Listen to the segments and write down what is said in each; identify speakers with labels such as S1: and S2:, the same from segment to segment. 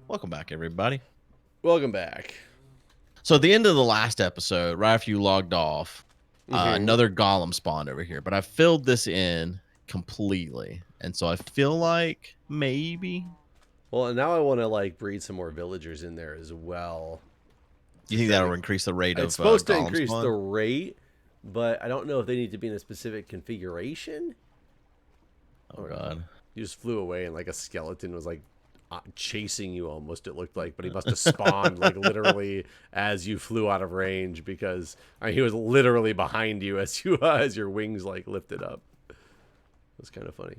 S1: Welcome back, everybody.
S2: Welcome back.
S1: So at the end of the last episode, right after you logged off,
S2: Mm-hmm.
S1: another golem spawned over here, but I filled this in completely, and so I feel like maybe
S2: Well, and now I want to breed some more villagers in there as well.
S1: you
S2: Just
S1: think
S2: to,
S1: that'll increase the rate
S2: it's
S1: of
S2: supposed to
S1: golem
S2: increase the
S1: spawn.
S2: rate, but I don't know if they need to be in a specific configuration.
S1: Oh
S2: Or
S1: god.
S2: you just flew away and like a skeleton was chasing you almost. It looked like, but he must have spawned like literally as you flew out of range because he was literally behind you as you as your wings like lifted up. It was kind of funny.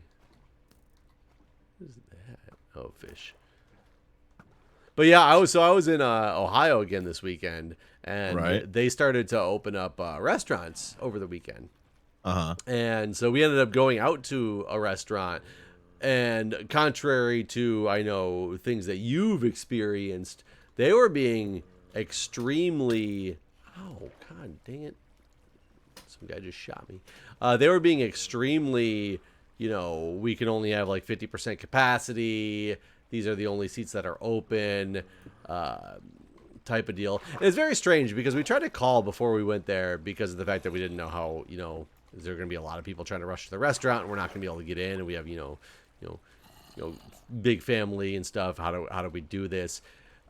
S2: What is that? Oh, fish. But yeah, I was in Ohio again this weekend, and
S1: Right.
S2: they started to open up restaurants over the weekend,
S1: Uh-huh.
S2: and so we ended up going out to a restaurant. And contrary to I know things that you've experienced, they were being extremely. Oh god, dang it! Some guy just shot me. They were being extremely. We can only have like 50% capacity. These are the only seats that are open. Type of deal. And it's very strange because we tried to call before we went there because of the fact that we didn't know how, is there going to be a lot of people trying to rush to the restaurant and we're not going to be able to get in, and we have, you know, big family and stuff. How do we do this?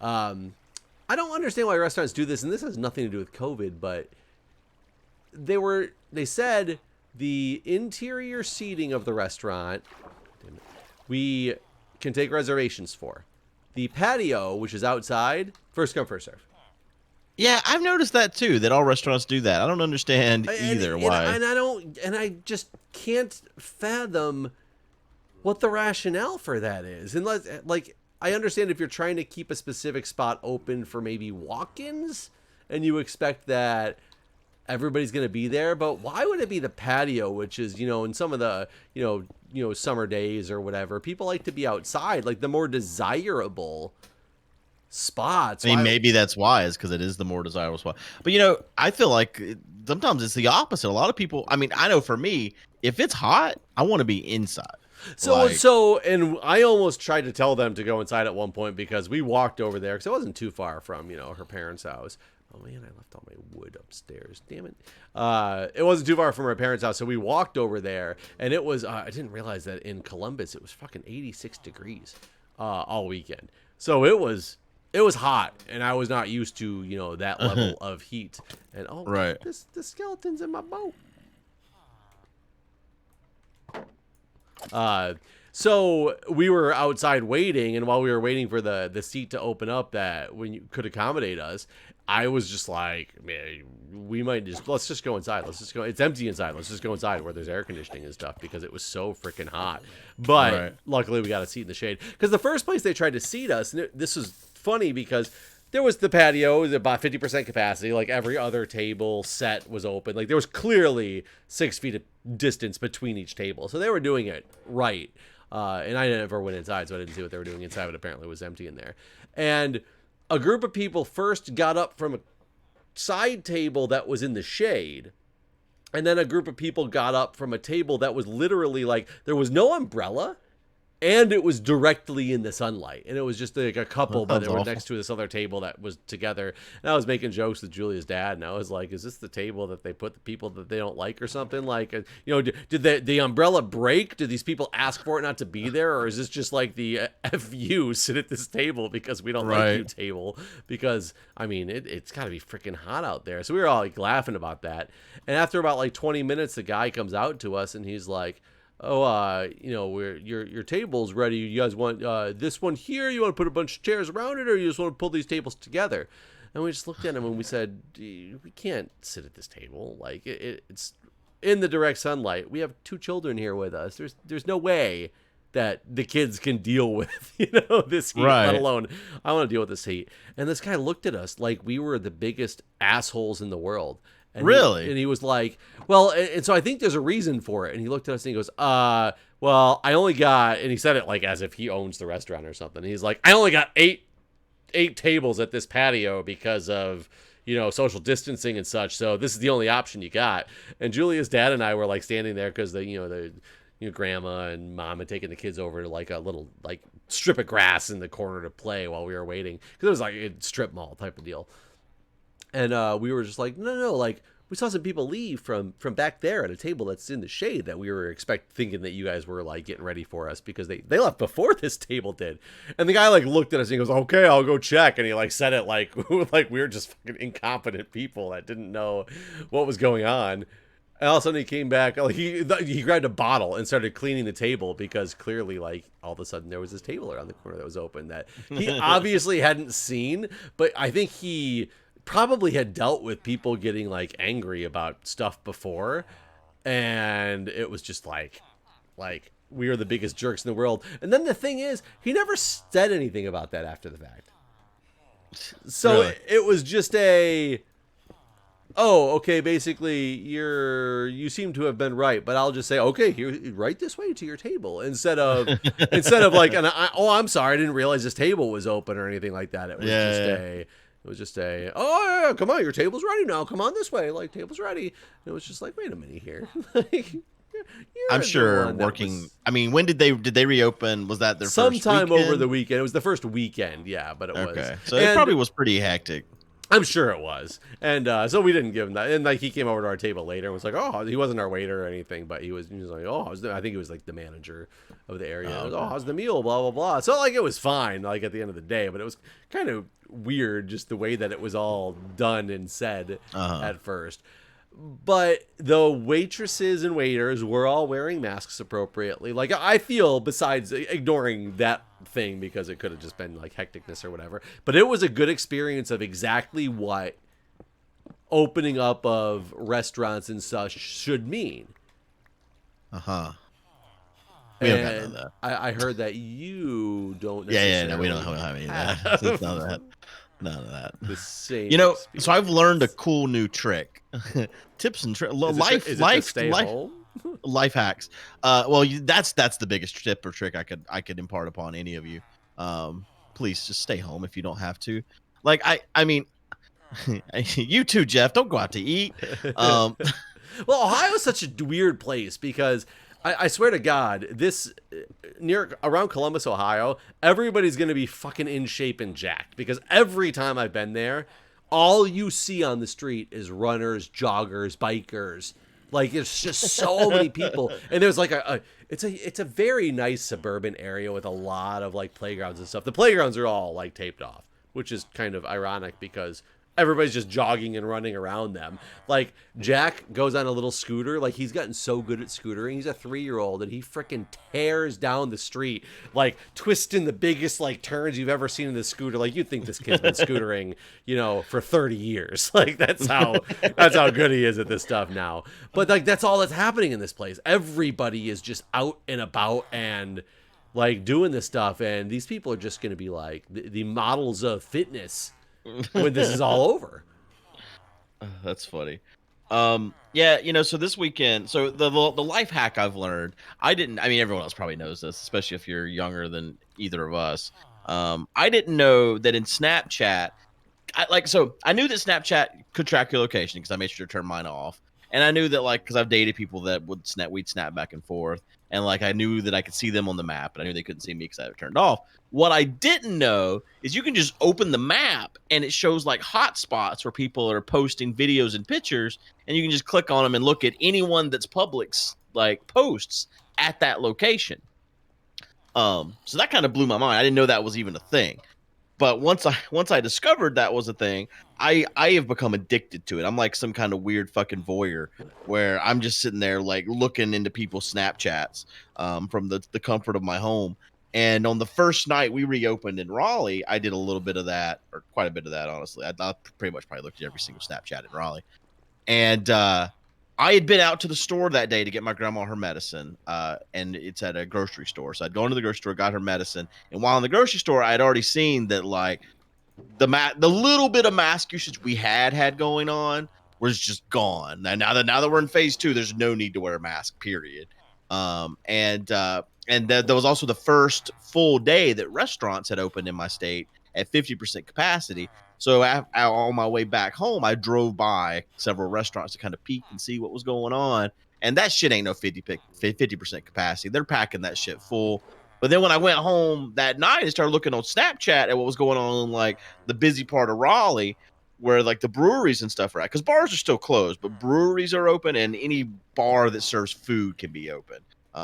S2: I don't understand why restaurants do this, and this has nothing to do with COVID, but they said the interior seating of the restaurant we can take reservations for. The patio, which is outside, first come first serve.
S1: Yeah, I've noticed that too, that all restaurants do that. I don't understand either why.
S2: And I just can't fathom what the rationale for that is. Unless, like, I understand if you're trying to keep a specific spot open for maybe walk-ins, and you expect that everybody's going to be there, but why would it be the patio, which is, in some of the, summer days or whatever, people like to be outside, like the more desirable spots.
S1: I mean, maybe that's why, is because it is the more desirable spot. But I feel like sometimes it's the opposite. A lot of people. I mean, I know for me, if it's hot, I want to be inside.
S2: And I almost tried to tell them to go inside at one point because we walked over there because it wasn't too far from her parents' house. Oh man, I left all my wood upstairs. Damn it! It wasn't too far from her parents' house, so we walked over there, and it was. I didn't realize that in Columbus it was fucking 86 degrees all weekend. So it was hot, and I was not used to that level of heat. And
S1: right,
S2: the skeleton's in my boat. So we were outside waiting, and while we were waiting for the seat to open up that when you could accommodate us, I was just like, man, let's just go inside. Let's just go. It's empty inside. Let's just go inside where there's air conditioning and stuff because it was so freaking hot. But luckily we got a seat in the shade because the first place they tried to seat us, and this was funny because there was the patio, about 50% capacity. Like every other table set was open. Like there was clearly 6 feet of distance between each table. So they were doing it right. And I never went inside, so I didn't see what they were doing inside, but apparently it was empty in there. And a group of people first got up from a side table that was in the shade. And then a group of people got up from a table that was literally like, there was no umbrella. And it was directly in the sunlight. And it was just like a couple, but they were next to this other table that was together. And I was making jokes with Julia's dad. And I was like, is this the table that they put the people that they don't like or something? Like, did the umbrella break? Did these people ask for it not to be there? Or is this just like the F you sit at this table because we don't like you table? Because, I mean, it's got to be freaking hot out there. So we were all like laughing about that. And after about like 20 minutes, the guy comes out to us and he's like, your table's ready. You guys want this one here? You want to put a bunch of chairs around it, or you just want to pull these tables together? And we just looked at him and we said, we can't sit at this table. Like it's in the direct sunlight. We have 2 children here with us. There's no way that the kids can deal with this heat, let alone I want to deal with this heat. And this guy looked at us like we were the biggest assholes in the world. And he was like, well, and so I think there's a reason for it. And he looked at us and he goes, well, I only got, and he said it like as if he owns the restaurant or something. And he's like, I only got eight tables at this patio because of, social distancing and such. So this is the only option you got. And Julia's dad and I were like standing there because the grandma and mom had taken the kids over to like a little like strip of grass in the corner to play while we were waiting, because it was like a strip mall type of deal. And we were just like, no, like we saw some people leave from back there at a table that's in the shade that we were thinking that you guys were like getting ready for us, because they left before this table did. And the guy like looked at us and he goes, okay, I'll go check. And he like said it like like we were just fucking incompetent people that didn't know what was going on. And all of a sudden he came back, like he grabbed a bottle and started cleaning the table, because clearly like all of a sudden there was this table around the corner that was open that he obviously hadn't seen, but I think he probably had dealt with people getting like angry about stuff before, and it was just like we are the biggest jerks in the world. And then the thing is, he never said anything about that after the fact. So
S1: Really?
S2: it was just a, oh, okay, basically you seem to have been right, but I'll just say, okay, here, right this way to your table, instead of like, I'm sorry, I didn't realize this table was open or anything like that. It was just a, oh yeah, come on, your table's ready now. Come on this way, like table's ready. And it was just like, wait a minute here. Like,
S1: I'm sure working. I mean, when did they reopen? Was that their
S2: sometime
S1: first weekend?
S2: over the weekend? It was the first weekend, yeah, but it was.
S1: Okay, so it probably was pretty hectic.
S2: I'm sure it was. And so we didn't give him that. And like he came over to our table later and was like, oh, he wasn't our waiter or anything, but he was like, oh, I think he was like the manager of the area.
S1: Oh, okay.
S2: Oh, how's the meal? Blah, blah, blah. So like it was fine, like at the end of the day, but it was kind of weird just the way that it was all done and said at first. But the waitresses and waiters were all wearing masks appropriately. Like I feel, besides ignoring that thing because it could have just been like hecticness or whatever, but it was a good experience of exactly what opening up of restaurants and such should mean.
S1: We don't know that.
S2: I heard that you don't.
S1: No, we don't have any of that. It's none of that. None of that.
S2: The same.
S1: So I've learned a cool new trick. Tips and life hacks. Well, that's the biggest tip or trick I could impart upon any of you. Please just stay home if you don't have to. Like I mean, you too, Jeff. Don't go out to eat.
S2: Well, Ohio is such a weird place because I swear to God, this around Columbus, Ohio, everybody's going to be fucking in shape and jacked, because every time I've been there, all you see on the street is runners, joggers, bikers. Like it's just so many people. And there's like it's a very nice suburban area with a lot of like playgrounds and stuff. The playgrounds are all like taped off, which is kind of ironic because everybody's just jogging and running around them. Like Jack goes on a little scooter. Like he's gotten so good at scootering. He's a 3-year-old and he freaking tears down the street, like twisting the biggest like turns you've ever seen in the scooter. Like you'd think this kid's been scootering, for 30 years. Like that's how good he is at this stuff now. But like that's all that's happening in this place. Everybody is just out and about and like doing this stuff. And these people are just going to be like the models of fitness when this is all over.
S1: That's funny. So this weekend, so the life hack I've learned, I mean everyone else probably knows this, especially if you're younger than either of us. I didn't know that in Snapchat, I knew that Snapchat could track your location because I made sure to turn mine off. And I knew that because I've dated people that we'd snap back and forth. And I knew that I could see them on the map, but I knew they couldn't see me because I had it turned off. What I didn't know is you can just open the map and it shows hot spots where people are posting videos and pictures, and you can just click on them and look at anyone that's public's posts at that location. So that kind of blew my mind. I didn't know that was even a thing. But once I discovered that was a thing, I have become addicted to it. I'm like some kind of weird fucking voyeur where I'm just sitting there looking into people's Snapchats from the comfort of my home. And on the first night we reopened in Raleigh, I did a little bit of that, or quite a bit of that, honestly. I pretty much probably looked at every single Snapchat in Raleigh. And I had been out to the store that day to get my grandma her medicine, and it's at a grocery store. So I'd gone to the grocery store, got her medicine, and while in the grocery store, I had already seen that the little bit of mask usage we had going on was just gone. Now that we're in phase 2, there's no need to wear a mask, period. And that was also the first full day that restaurants had opened in my state at 50% capacity. So on my way back home, I drove by several restaurants to kind of peek and see what was going on. And that shit ain't no 50% capacity. They're packing that shit full. But then when I went home that night and started looking on Snapchat at what was going on in like the busy part of Raleigh, where like the breweries and stuff are at, because bars are still closed, but breweries are open and any bar that serves food can be open.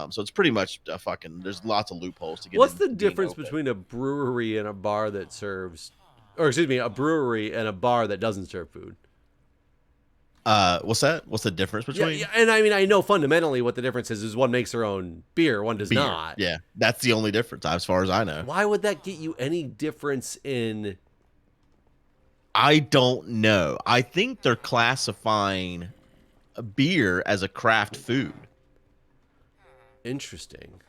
S1: So it's pretty much a fucking. There's lots of loopholes to get
S2: What's the
S1: into being
S2: difference
S1: open.
S2: between a brewery and a bar that serves, or excuse me, a brewery and a bar that doesn't serve food?
S1: What's that? What's the difference
S2: Yeah, yeah,
S1: between
S2: and I mean, I know fundamentally what the difference is one makes their own beer, one does
S1: beer?
S2: not.
S1: Yeah, that's the only difference as far as I know.
S2: Why would that get you any difference in?
S1: I don't know. I think they're classifying a beer as a craft food.
S2: Interesting.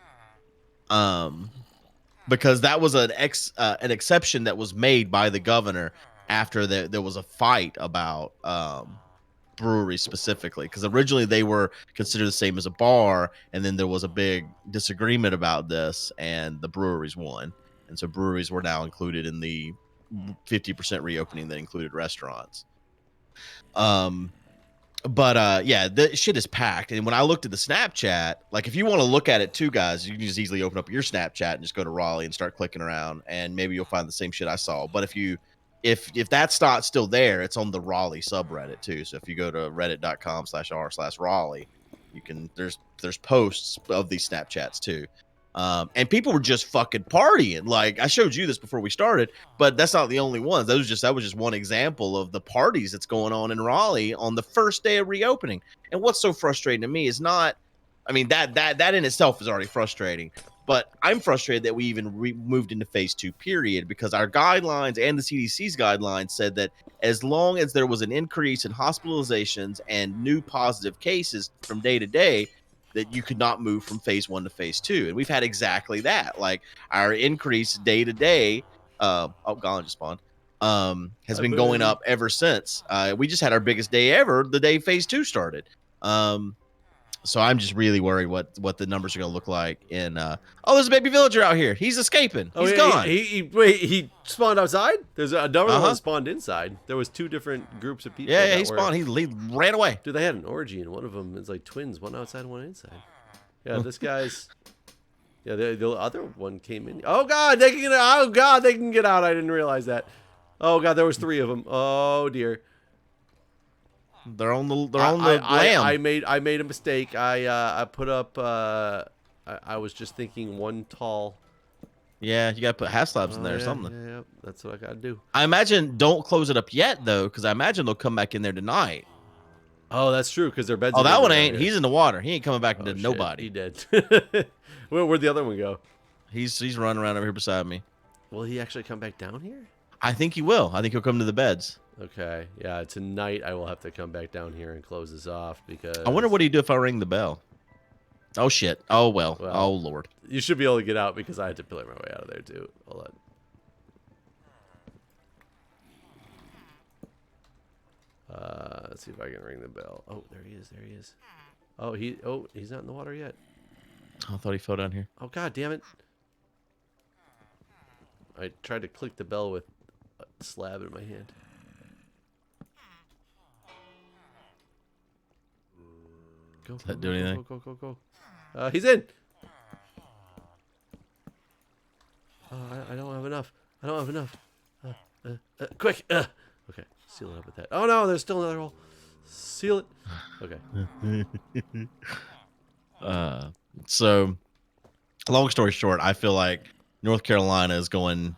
S1: Um, because that was an exception that was made by the governor after there was a fight about breweries specifically, because originally they were considered the same as a bar, and then there was a big disagreement about this and the breweries won, and so breweries were now included in the 50% reopening that included restaurants. um but yeah, the shit is packed. And when I looked at the Snapchat, like if you want to look at it too, guys, you can just easily open up your Snapchat and just go to Raleigh and start clicking around, and maybe you'll find the same shit I saw. But if that's not still there, it's on the Raleigh subreddit too. So if you go to reddit.com/r/Raleigh, you can there's posts of these Snapchats too. And people were just fucking partying. Like I showed you this before we started, but that's not the only ones. That was just one example of the parties that's going on in Raleigh on the first day of reopening. And what's so frustrating to me is not, I mean that in itself is already frustrating. But I'm frustrated that we even moved into phase 2, period, because our guidelines and the CDC's guidelines said that as long as there was an increase in hospitalizations and new positive cases from day to day, that you could not move from phase 1 to phase 2. And we've had exactly that. Like our increase day to day, oh, Gollum just spawned, has
S2: Hi,
S1: been going
S2: baby.
S1: up ever since. We just had our biggest day ever the day phase 2 started. So I'm just really worried what the numbers are going to look like in oh, there's a baby villager out here. He's escaping.
S2: Oh,
S1: He's
S2: yeah,
S1: gone.
S2: wait, he spawned outside? There's another one
S1: Uh-huh.
S2: spawned inside. There was two different groups of people
S1: Yeah,
S2: that
S1: he
S2: were.
S1: spawned. He ran away.
S2: Dude, they had an orgy, and one of them is like twins, one outside and one inside. Yeah, this guy's. Yeah, the other one came in. Oh god, they can get out. Oh god, they can get out. I didn't realize that. Oh god, there was 3 of them. Oh dear.
S1: They're on the lamb.
S2: I made a mistake. I put up. I was just thinking one tall.
S1: Yeah, you got to put half slabs in there or
S2: Yeah,
S1: something.
S2: yeah, that's what I gotta do.
S1: I imagine don't close it up yet though, because I imagine they'll come back in there tonight.
S2: Oh, that's true because their beds.
S1: Oh,
S2: are
S1: that one
S2: different
S1: ain't.
S2: over here.
S1: He's in the water. He ain't coming back
S2: Oh
S1: to
S2: shit,
S1: nobody.
S2: he did. Where'd the other one go?
S1: He's running around over here beside me.
S2: Will he actually come back down here?
S1: I think he will. I think he'll come to the beds.
S2: Okay, yeah. Tonight I will have to come back down here and close this off because.
S1: I wonder what he'd do if I ring the bell. Oh shit. Oh well.
S2: Well,
S1: Oh lord.
S2: You should be able to get out because I had to pillar my way out of there too. Hold on. Let's see if I can ring the bell. Oh, there he is. There he is. Oh, he's not in the water yet.
S1: I thought he fell down here.
S2: Oh god damn it. I tried to click the bell with a slab in my hand. Go,
S1: Does that do anything?
S2: Go. He's in. I don't have enough. I don't have enough. Quick. Okay, seal it up with that. Oh no, there's still another hole. Seal it. Okay.
S1: So long story short, I feel like North Carolina is gonna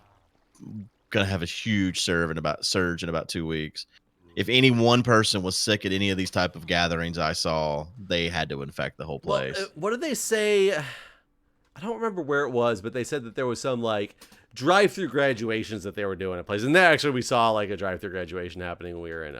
S1: have a huge surge in about 2 weeks. If any one person was sick at any of these type of gatherings I saw, they had to infect the whole place.
S2: Well, what did they say? I don't remember where it was, but they said that there was some like drive-through graduations that they were doing at places. And then actually we saw like a drive-through graduation happening when we were in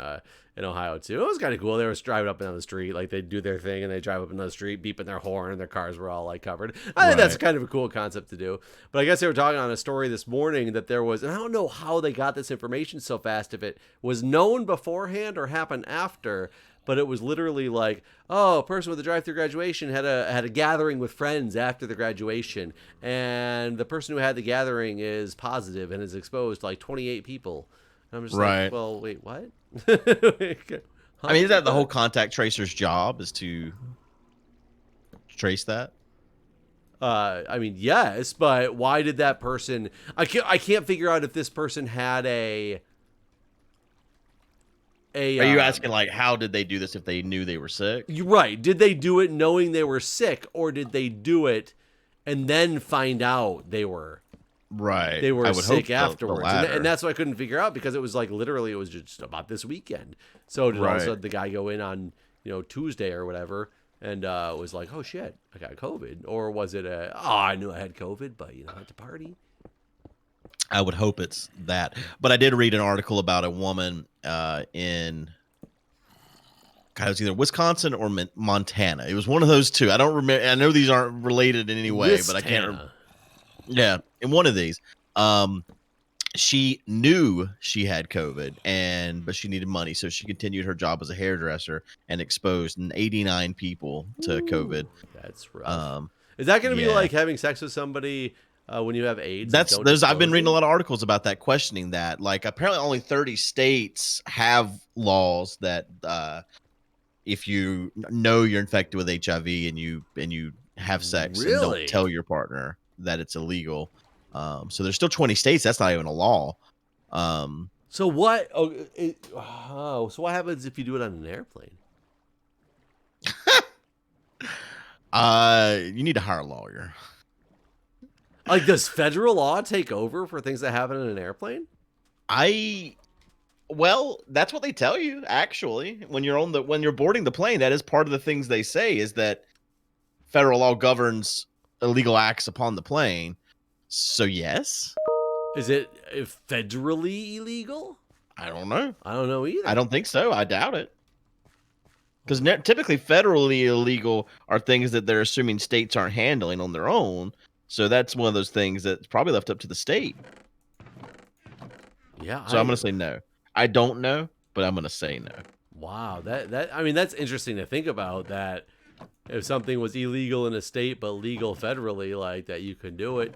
S2: Ohio too. It was kind of cool. They were driving up and down the street, like they do their thing and they drive up and down the street, beeping their horn, and their cars were all like covered. I think that's kind of a cool concept to do. But I guess they were talking on a story this morning that there was, and I don't know how they got this information so fast, if it was known beforehand or happened after. But it was literally like, oh, a person with a drive-through graduation had a gathering with friends after the graduation, and the person who had the gathering is positive and is exposed to like 28 people. And I'm just like, well, wait, what?
S1: I mean, is that the whole contact tracer's job, is to trace that?
S2: I mean, yes, but why did that person? I can't figure out if this person had a
S1: Are you asking like how did they do this if they knew they were sick?
S2: you're right. Did they do it knowing they were sick, or did they do it and then find out
S1: Right.
S2: they
S1: I
S2: were
S1: would hope
S2: sick
S1: the
S2: afterwards? And,
S1: latter.
S2: that's what I couldn't figure out, because it was like literally it was just about this weekend. So did all of a
S1: Right.
S2: sudden the guy go in on Tuesday or whatever and was like, oh shit, I got COVID, or was it I knew I had COVID, but I had to party.
S1: I would hope it's that. But I did read an article about a woman in God, it was either Wisconsin or Montana. It was one of those two. I don't remember. I know these aren't related in any way, but I can't remember. Yeah, in one of these, she knew she had COVID, but she needed money, so she continued her job as a hairdresser and exposed 89 people to COVID.
S2: That's rough.
S1: Um,
S2: Is that going to be
S1: yeah.
S2: like having sex with somebody when you have AIDS?
S1: That's
S2: don't
S1: there's I've been
S2: disclose
S1: reading a
S2: it?
S1: lot of articles about that, questioning that. Like apparently only 30 states have laws that if you know you're infected with HIV and you have sex and don't
S2: Really?
S1: tell your partner, that it's illegal. So there's still 20 states that's not even a law.
S2: So what? So what happens if you do it on an airplane?
S1: You need to hire a lawyer.
S2: Like, does federal law take over for things that happen in an airplane?
S1: Well, that's what they tell you actually when you're boarding the plane. That is part of the things they say, is that federal law governs illegal acts upon the plane. So yes.
S2: Is it federally illegal?
S1: I don't know.
S2: I don't know either.
S1: I don't think so. I doubt it. Because typically federally illegal are things that they're assuming states aren't handling on their own. So that's one of those things that's probably left up to the state.
S2: Yeah.
S1: So I'm going to say no. I don't know, but I'm going to say no.
S2: Wow. I mean, that's interesting to think about, that if something was illegal in a state but legal federally, like that you could do it.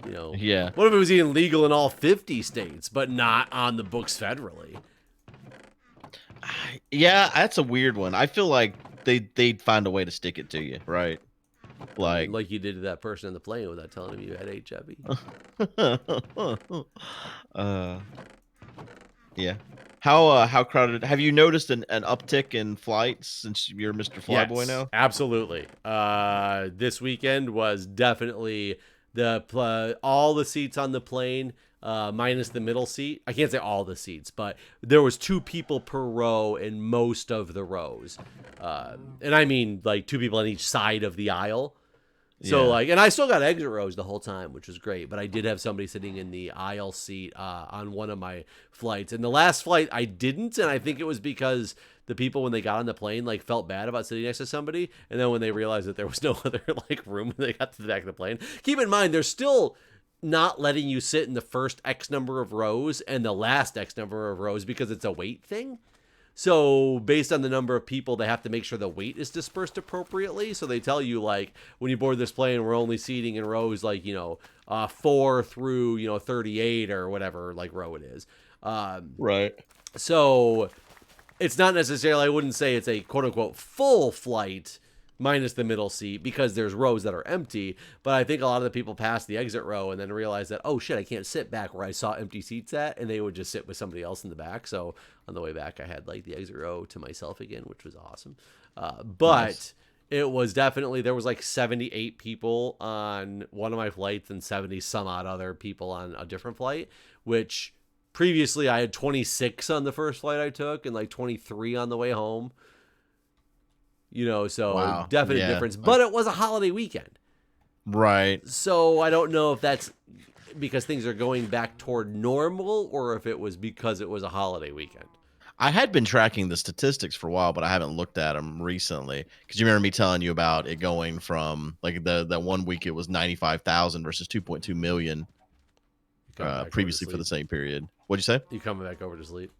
S1: Yeah.
S2: What if it was even legal in all 50 states but not on the books federally?
S1: Yeah, that's a weird one. I feel like they'd find a way to stick it to you, right?
S2: Like you did to that person in the plane without telling him you had HIV.
S1: Yeah. How crowded? Have you noticed an uptick in flights since you're Mr. Flyboy now?
S2: Absolutely. This weekend was definitely all the seats on the plane, minus the middle seat. I can't say all the seats, but there was 2 people per row in most of the rows. And I mean like 2 people on each side of the aisle. So
S1: Yeah.
S2: and I still got exit rows the whole time, which was great. But I did have somebody sitting in the aisle seat on one of my flights. And the last flight I didn't, and I think it was because the people when they got on the plane like felt bad about sitting next to somebody, and then when they realized that there was no other like room when they got to the back of the plane. Keep in mind, they're still not letting you sit in the first X number of rows and the last X number of rows because it's a weight thing. So based on the number of people, they have to make sure the weight is dispersed appropriately. So they tell you, like, when you board this plane, we're only seating in rows like 4 through 38 or whatever like row it is.
S1: Right.
S2: So it's not necessarily, I wouldn't say it's a quote unquote full flight minus the middle seat, because there's rows that are empty. But I think a lot of the people pass the exit row and then realize that, oh shit, I can't sit back where I saw empty seats at, and they would just sit with somebody else in the back. So on the way back, I had like the exit row to myself again, which was awesome. But
S1: Nice.
S2: it was definitely, there was like 78 people on one of my flights and 70 some odd other people on a different flight, which previously I had 26 on the first flight I took and like 23 on the way home. So
S1: Wow.
S2: definite
S1: Yeah.
S2: difference. But it was a holiday weekend.
S1: Right.
S2: So I don't know if that's because things are going back toward normal, or if it was because it was a holiday weekend.
S1: I had been tracking the statistics for a while, but I haven't looked at them recently. Because you remember me telling you about it going from like the 1 week it was 95,000 versus 2.2 million previously for the same period. What'd you say?
S2: You coming back over to sleep?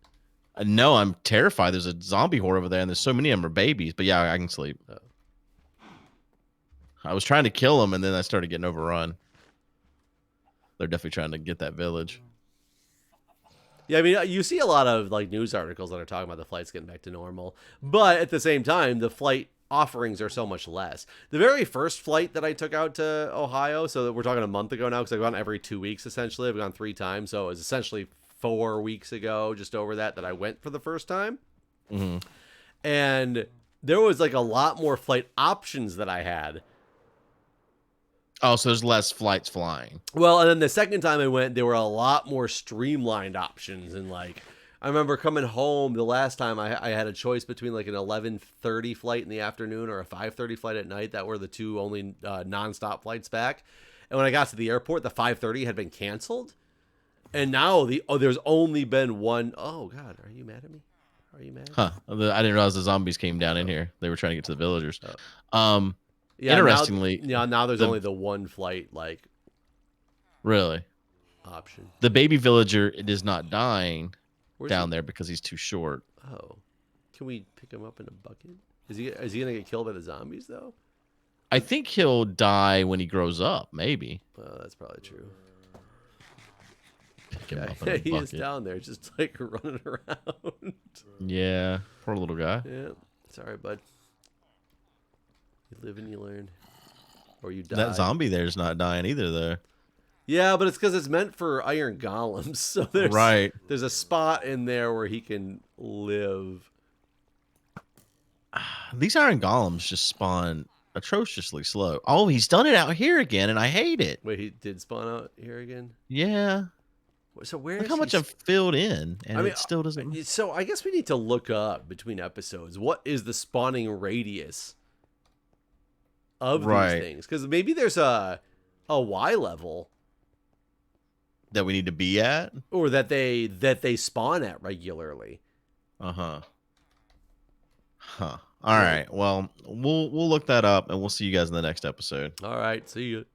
S1: No, I'm terrified. There's a zombie horde over there, and there's so many of them are babies. But yeah, I can sleep.
S2: Oh.
S1: I was trying to kill them, and then I started getting overrun. They're definitely trying to get that village.
S2: Yeah, I mean, you see a lot of like news articles that are talking about the flights getting back to normal, but at the same time, the flight offerings are so much less. The very first flight that I took out to Ohio, so that we're talking a month ago now, because I've gone every 2 weeks essentially. I've gone 3 times, so it was essentially 4 weeks ago, just over that I went for the first time.
S1: Mm-hmm.
S2: And there was like a lot more flight options that I had.
S1: Oh, so there's less flights flying.
S2: Well, and then the second time I went, there were a lot more streamlined options. And like, I remember coming home the last time I had a choice between like an 11:30 flight in the afternoon or a 5:30 flight at night. That were the two only nonstop flights back. And when I got to the airport, the 5:30 had been canceled. And now there's only been one. Oh God, are you mad at me? Are you mad?
S1: Huh. I didn't realize the zombies came down in here. They were trying to get to the villagers.
S2: Yeah,
S1: Interestingly,
S2: now there's only the one flight like
S1: really
S2: option.
S1: The baby villager is not dying
S2: Where's
S1: down
S2: he?
S1: there because he's too short.
S2: Oh, can we pick him up in a bucket? Is he gonna get killed by the zombies though?
S1: I think he'll die when he grows up. Maybe.
S2: Oh, that's probably true.
S1: Pick him
S2: Yeah,
S1: up in a
S2: he is
S1: bucket.
S2: down there, just like running around.
S1: Yeah, poor little guy.
S2: Yeah, sorry, bud. You live and you learn, or you die.
S1: That zombie there's not dying either, though.
S2: Yeah, but it's because it's meant for iron golems. So there's a spot in there where he can live.
S1: These iron golems just spawn atrociously slow. Oh, he's done it out here again, and I hate it.
S2: Wait, he did spawn out here again?
S1: Yeah.
S2: So where
S1: Look
S2: is
S1: how
S2: he
S1: much I've filled in, and
S2: I mean,
S1: it still doesn't.
S2: So I guess we need to look up between episodes what is the spawning radius of these things, because maybe there's a Y level
S1: That we need to be at,
S2: or that they spawn at regularly.
S1: Huh. All right. Well, we'll look that up, and we'll see you guys in the next episode.
S2: All right, see you.